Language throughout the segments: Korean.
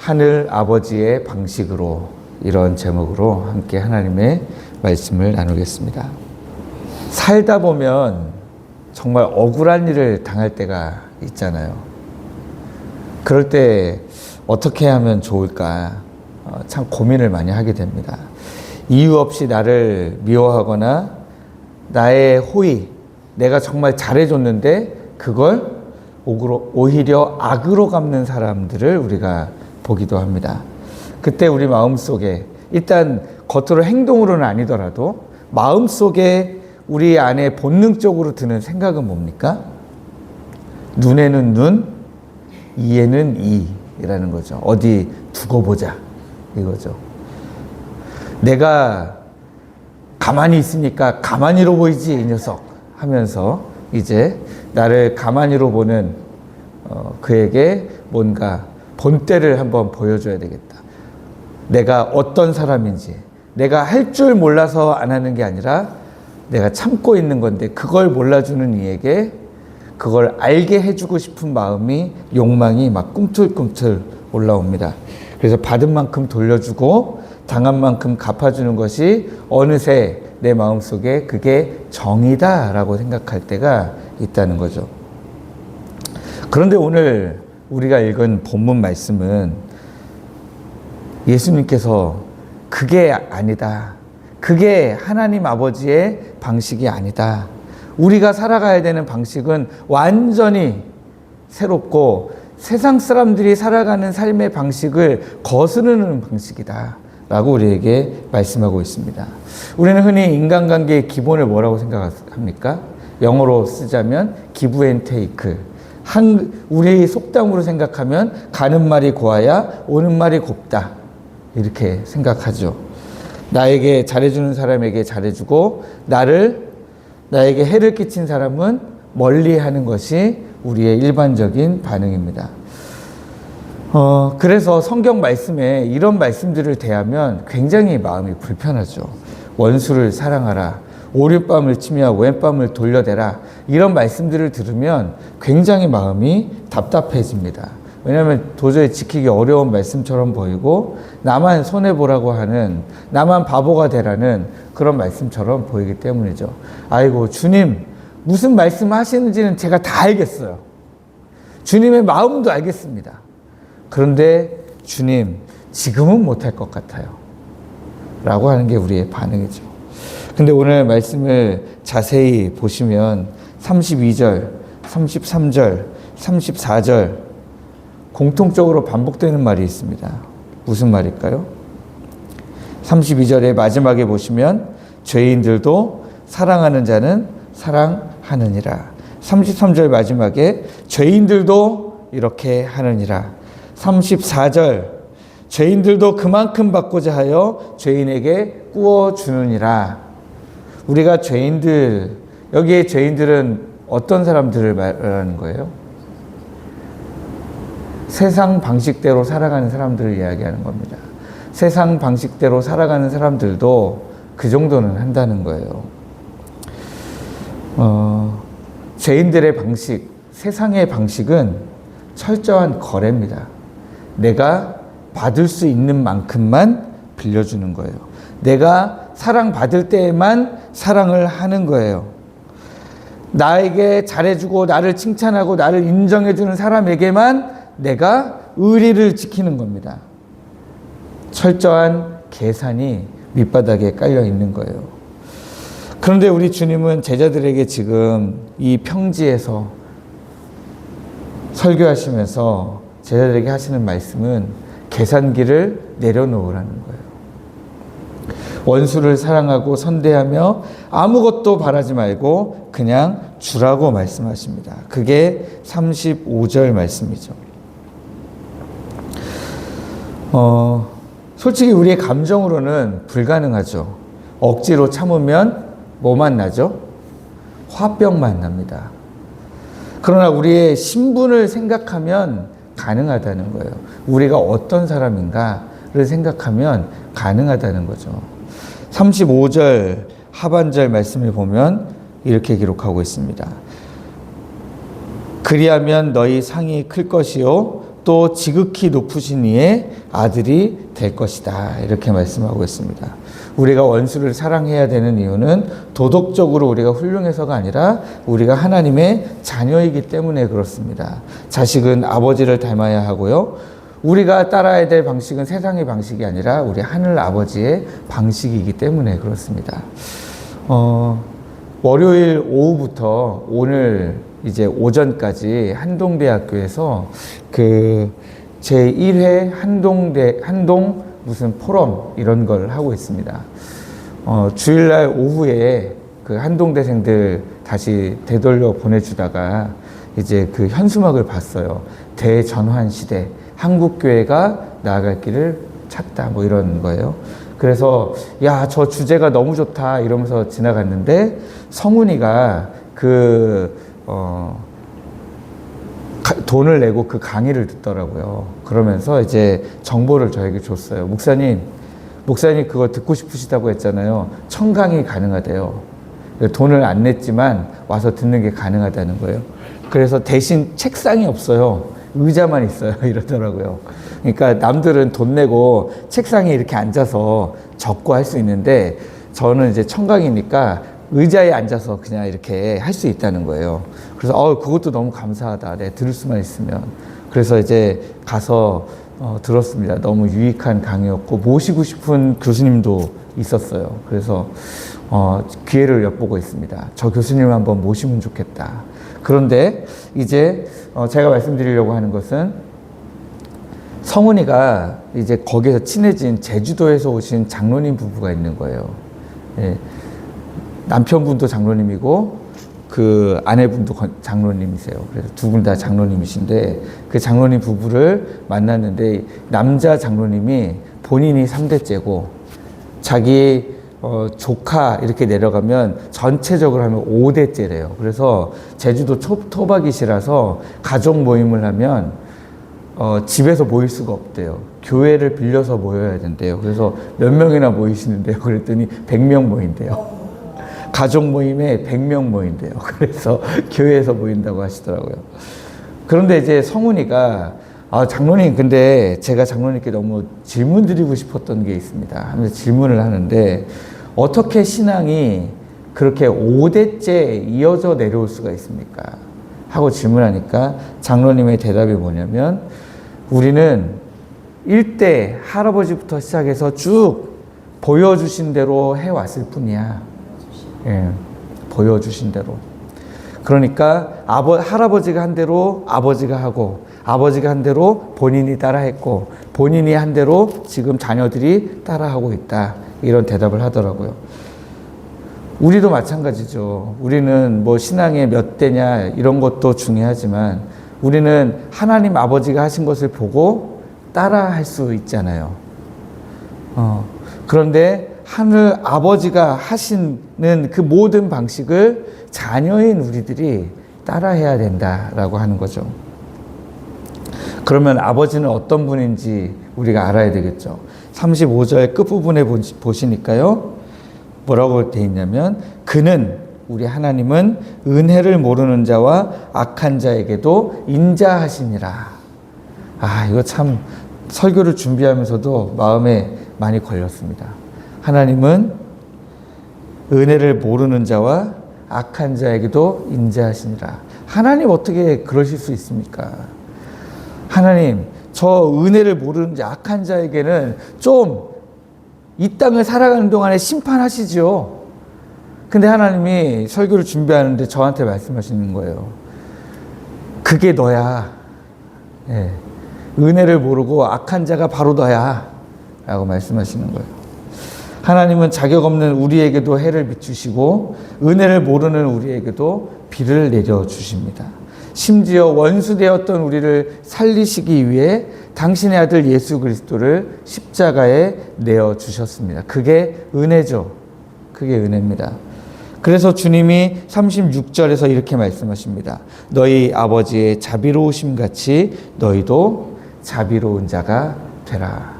하늘 아버지의 방식으로, 이런 제목으로 함께 하나님의 말씀을 나누겠습니다. 살다 보면 정말 억울한 일을 당할 때가 있잖아요. 그럴 때 어떻게 하면 좋을까 참 고민을 많이 하게 됩니다. 이유 없이 나를 미워하거나 나의 호의, 내가 정말 잘해줬는데 그걸 오히려 악으로 갚는 사람들을 우리가 보기도 합니다. 그때 우리 마음속에, 일단 겉으로 행동으로는 아니더라도 마음속에 우리 안에 본능적으로 드는 생각은 뭡니까? 눈에는 눈, 이에는 이라는 거죠. 어디 두고 보자 이거죠. 내가 가만히 있으니까 가만히로 보이지 이 녀석 하면서 이제 나를 가만히로 보는 그에게 뭔가 본때를 한번 보여줘야 되겠다. 내가 어떤 사람인지, 내가 할 줄 몰라서 안 하는 게 아니라 내가 참고 있는 건데 그걸 몰라주는 이에게 그걸 알게 해주고 싶은 마음이, 욕망이 막 꿈틀꿈틀 올라옵니다. 그래서 받은 만큼 돌려주고 당한 만큼 갚아주는 것이 어느새 내 마음속에 그게 정의다라고 생각할 때가 있다는 거죠. 그런데 오늘 우리가 읽은 본문 말씀은 예수님께서 그게 아니다, 그게 하나님 아버지의 방식이 아니다, 우리가 살아가야 되는 방식은 완전히 새롭고 세상 사람들이 살아가는 삶의 방식을 거스르는 방식이다 라고 우리에게 말씀하고 있습니다. 우리는 흔히 인간관계의 기본을 뭐라고 생각합니까? 영어로 쓰자면 give and take. 우리 속담으로 생각하면 가는 말이 고와야 오는 말이 곱다, 이렇게 생각하죠. 나에게 잘해주는 사람에게 잘해주고 나에게 해를 끼친 사람은 멀리하는 것이 우리의 일반적인 반응입니다. 그래서 성경 말씀에 이런 말씀들을 대하면 굉장히 마음이 불편하죠. 원수를 사랑하라, 오른밤을 치며 왼밤을 돌려대라, 이런 말씀들을 들으면 굉장히 마음이 답답해집니다. 왜냐하면 도저히 지키기 어려운 말씀처럼 보이고 나만 손해보라고 하는, 나만 바보가 되라는 그런 말씀처럼 보이기 때문이죠. 아이고 주님 무슨 말씀 하시는지는 제가 다 알겠어요. 주님의 마음도 알겠습니다. 그런데 주님 지금은 못할 것 같아요 라고 하는 게 우리의 반응이죠. 근데 오늘 말씀을 자세히 보시면 32절, 33절, 34절 공통적으로 반복되는 말이 있습니다. 무슨 말일까요? 32절의 마지막에 보시면 죄인들도 사랑하는 자는 사랑하느니라. 33절 마지막에 죄인들도 이렇게 하느니라. 34절 죄인들도 그만큼 받고자 하여 죄인에게 꾸어주느니라. 우리가 죄인들, 여기에 죄인들은 어떤 사람들을 말하는 거예요? 세상 방식대로 살아가는 사람들을 이야기하는 겁니다. 세상 방식대로 살아가는 사람들도 그 정도는 한다는 거예요. 죄인들의 방식, 세상의 방식은 철저한 거래입니다. 내가 받을 수 있는 만큼만 빌려주는 거예요. 내가 사랑받을 때에만 사랑을 하는 거예요. 나에게 잘해주고 나를 칭찬하고 나를 인정해주는 사람에게만 내가 의리를 지키는 겁니다. 철저한 계산이 밑바닥에 깔려 있는 거예요. 그런데 우리 주님은 제자들에게 지금 이 평지에서 설교하시면서 제자들에게 하시는 말씀은 계산기를 내려놓으라는 거예요. 원수를 사랑하고 선대하며 아무것도 바라지 말고 그냥 주라고 말씀하십니다. 그게 35절 말씀이죠. 솔직히 우리의 감정으로는 불가능하죠. 억지로 참으면 뭐만 나죠? 화병만 납니다. 그러나 우리의 신분을 생각하면 가능하다는 거예요. 우리가 어떤 사람인가를 생각하면 가능하다는 거죠. 35절 하반절 말씀을 보면 이렇게 기록하고 있습니다. 그리하면 너희 상이 클 것이요 또 지극히 높으신 이의 아들이 될 것이다. 이렇게 말씀하고 있습니다. 우리가 원수를 사랑해야 되는 이유는 도덕적으로 우리가 훌륭해서가 아니라 우리가 하나님의 자녀이기 때문에 그렇습니다. 자식은 아버지를 닮아야 하고요. 우리가 따라야 될 방식은 세상의 방식이 아니라 우리 하늘 아버지의 방식이기 때문에 그렇습니다. 월요일 오후부터 오늘 이제 오전까지 한동대학교에서 그 제1회 한동 무슨 포럼 이런 걸 하고 있습니다. 주일날 오후에 그 한동대생들 다시 되돌려 보내주다가 이제 그 현수막을 봤어요. 대전환 시대, 한국교회가 나아갈 길을 찾다, 뭐 이런 거예요. 그래서 야, 저 주제가 너무 좋다 이러면서 지나갔는데 성훈이가 돈을 내고 그 강의를 듣더라고요. 그러면서 이제 정보를 저에게 줬어요. 목사님 그거 듣고 싶으시다고 했잖아요. 청강이 가능하대요. 돈을 안 냈지만 와서 듣는 게 가능하다는 거예요. 그래서 대신 책상이 없어요. 의자만 있어요. 이러더라고요. 그러니까 남들은 돈 내고 책상에 이렇게 앉아서 적고 할 수 있는데 저는 이제 청강이니까 의자에 앉아서 그냥 이렇게 할 수 있다는 거예요. 그래서 그것도 너무 감사하다. 내가 들을 수만 있으면. 그래서 이제 가서 들었습니다. 너무 유익한 강의였고 모시고 싶은 교수님도 있었어요. 그래서 기회를 엿보고 있습니다. 저 교수님 한번 모시면 좋겠다. 그런데 이제 제가 말씀드리려고 하는 것은 성훈이가 이제 거기서 친해진 제주도에서 오신 장로님 부부가 있는 거예요. 예. 남편분도 장로님이고 그 아내분도 장로님이세요. 그래서 두 분 다 장로님이신데 그 장로님 부부를 만났는데 남자 장로님이 본인이 3대째고 자기 조카 이렇게 내려가면 전체적으로 하면 5대째래요. 그래서 제주도 토박이시라서 가족 모임을 하면 집에서 모일 수가 없대요. 교회를 빌려서 모여야 된대요. 그래서 몇 명이나 모이시는데요. 그랬더니 100명 모인대요. 가족 모임에 100명 모인대요. 그래서 교회에서 모인다고 하시더라고요. 그런데 이제 성훈이가 장로님, 근데 제가 장로님께 너무 질문 드리고 싶었던 게 있습니다 하면서 질문을 하는데 어떻게 신앙이 그렇게 5대째 이어져 내려올 수가 있습니까? 하고 질문하니까 장로님의 대답이 뭐냐면 우리는 1대 할아버지부터 시작해서 쭉 보여주신 대로 해왔을 뿐이야. 예, 보여주신 대로. 그러니까 할아버지가 한 대로 아버지가 하고 아버지가 한 대로 본인이 따라했고 본인이 한 대로 지금 자녀들이 따라하고 있다. 이런 대답을 하더라고요. 우리도 마찬가지죠. 우리는 뭐 신앙의 몇 대냐 이런 것도 중요하지만 우리는 하나님 아버지가 하신 것을 보고 따라할 수 있잖아요. 그런데 하늘 아버지가 하시는 그 모든 방식을 자녀인 우리들이 따라해야 된다라고 하는 거죠. 그러면 아버지는 어떤 분인지 우리가 알아야 되겠죠. 35절 끝부분에 보시니까요. 뭐라고 되어 있냐면 그는 우리 하나님은 은혜를 모르는 자와 악한 자에게도 인자하시니라. 이거 참 설교를 준비하면서도 마음에 많이 걸렸습니다. 하나님은 은혜를 모르는 자와 악한 자에게도 인자하시니라. 하나님 어떻게 그러실 수 있습니까? 하나님, 저 은혜를 모르는 자, 악한 자에게는 좀 이 땅을 살아가는 동안에 심판하시죠. 근데 하나님이 설교를 준비하는데 저한테 말씀하시는 거예요. 그게 너야. 예. 은혜를 모르고 악한 자가 바로 너야. 라고 말씀하시는 거예요. 하나님은 자격 없는 우리에게도 해를 비추시고 은혜를 모르는 우리에게도 비를 내려주십니다. 심지어 원수되었던 우리를 살리시기 위해 당신의 아들 예수 그리스도를 십자가에 내어주셨습니다. 그게 은혜죠. 그게 은혜입니다. 그래서 주님이 36절에서 이렇게 말씀하십니다. 너희 아버지의 자비로우심 같이 너희도 자비로운 자가 되라.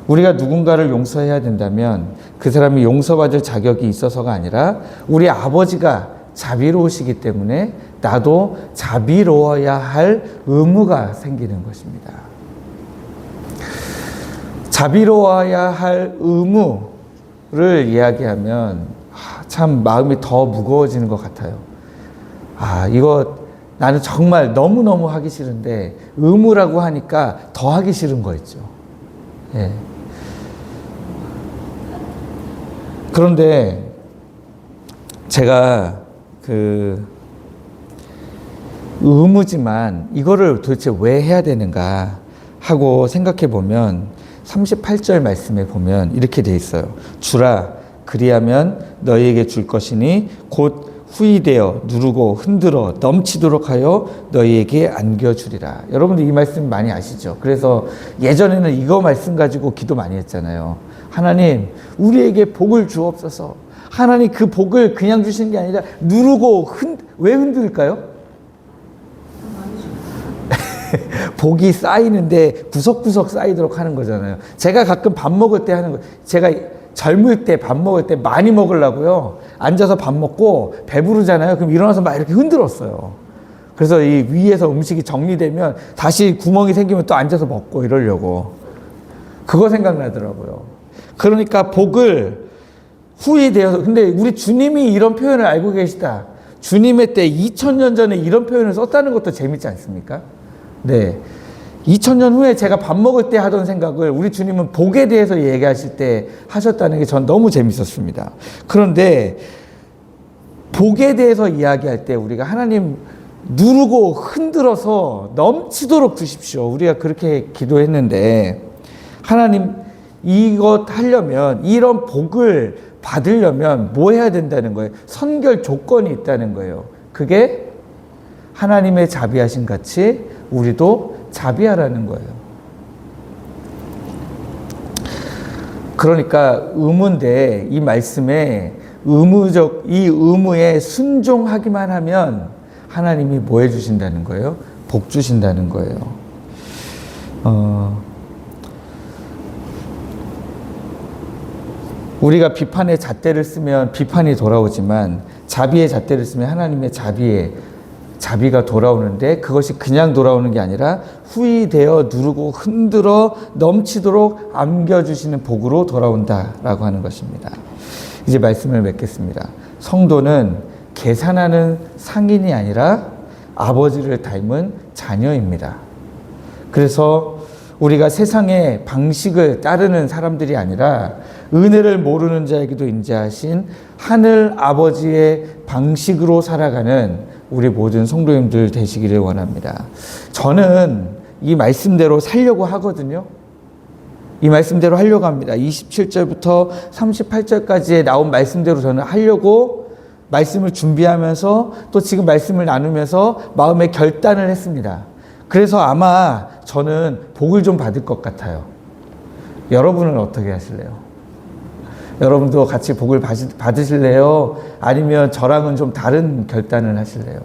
우리가 누군가를 용서해야 된다면 그 사람이 용서받을 자격이 있어서가 아니라 우리 아버지가 자비로우시기 때문에 나도 자비로워야 할 의무가 생기는 것입니다. 자비로워야 할 의무를 이야기하면 참 마음이 더 무거워지는 것 같아요. 이거 나는 정말 너무너무 하기 싫은데 의무라고 하니까 더 하기 싫은 거 있죠. 예. 그런데 제가 의무지만 이거를 도대체 왜 해야 되는가 하고 생각해 보면 38절 말씀에 보면 이렇게 돼 있어요. 주라 그리하면 너희에게 줄 것이니 곧 후이되어 누르고 흔들어 넘치도록 하여 너희에게 안겨주리라. 여러분들 이 말씀 많이 아시죠? 그래서 예전에는 이거 말씀 가지고 기도 많이 했잖아요. 하나님 우리에게 복을 주옵소서. 하나님 그 복을 그냥 주시는 게 아니라 누르고 왜 흔들까요? 복이 쌓이는데 구석구석 쌓이도록 하는 거잖아요. 제가 가끔 밥 먹을 때 하는 거, 제가 젊을 때 밥 먹을 때 많이 먹으려고요. 앉아서 밥 먹고 배부르잖아요. 그럼 일어나서 막 이렇게 흔들었어요. 그래서 이 위에서 음식이 정리되면 다시 구멍이 생기면 또 앉아서 먹고 이러려고. 그거 생각나더라고요. 그러니까 복을 후에 되어서, 근데 우리 주님이 이런 표현을 알고 계시다. 주님의 때 2000년 전에 이런 표현을 썼다는 것도 재밌지 않습니까? 네. 2000년 후에 제가 밥 먹을 때 하던 생각을 우리 주님은 복에 대해서 얘기하실 때 하셨다는 게 전 너무 재밌었습니다. 그런데 복에 대해서 이야기할 때 우리가 하나님 누르고 흔들어서 넘치도록 주십시오. 우리가 그렇게 기도했는데 하나님 이것 하려면 이런 복을 받으려면 뭐 해야 된다는 거예요? 선결 조건이 있다는 거예요. 그게 하나님의 자비하심 같이 우리도 자비하라는 거예요. 그러니까 의무인데 이 말씀에 이 의무에 순종하기만 하면 하나님이 뭐 해주신다는 거예요? 복 주신다는 거예요. 우리가 비판의 잣대를 쓰면 비판이 돌아오지만 자비의 잣대를 쓰면 하나님의 자비가 돌아오는데 그것이 그냥 돌아오는 게 아니라 후이되어 누르고 흔들어 넘치도록 안겨주시는 복으로 돌아온다라고 하는 것입니다. 이제 말씀을 맺겠습니다. 성도는 계산하는 상인이 아니라 아버지를 닮은 자녀입니다. 그래서 우리가 세상의 방식을 따르는 사람들이 아니라 은혜를 모르는 자에게도 인자하신 하늘 아버지의 방식으로 살아가는 우리 모든 성도님들 되시기를 원합니다. 저는 이 말씀대로 살려고 하거든요. 이 말씀대로 하려고 합니다. 27절부터 38절까지에 나온 말씀대로 저는 하려고 말씀을 준비하면서 또 지금 말씀을 나누면서 마음에 결단을 했습니다. 그래서 아마 저는 복을 좀 받을 것 같아요. 여러분은 어떻게 하실래요? 여러분도 같이 복을 받으실래요? 아니면 저랑은 좀 다른 결단을 하실래요?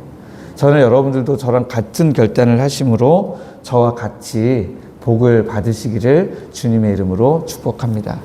저는 여러분들도 저랑 같은 결단을 하심으로 저와 같이 복을 받으시기를 주님의 이름으로 축복합니다.